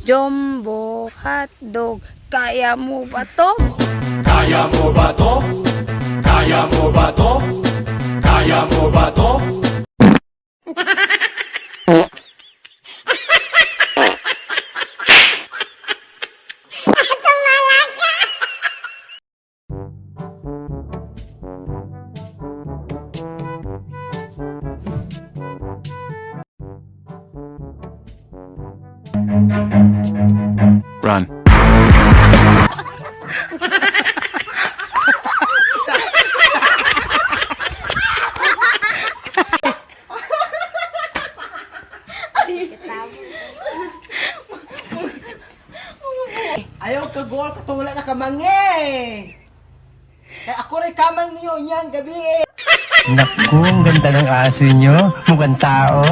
Jumbo hotdog, kaya mo ba to? Kaya mo ba to? Kaya mo ba to? Kaya mo ba to? Run. Ayaw ka gol, katulad na kamangi. Kaya ako rin kamang niyo niyang gabi. Naku, ang ganda ng aso nyo. Mukhang tao.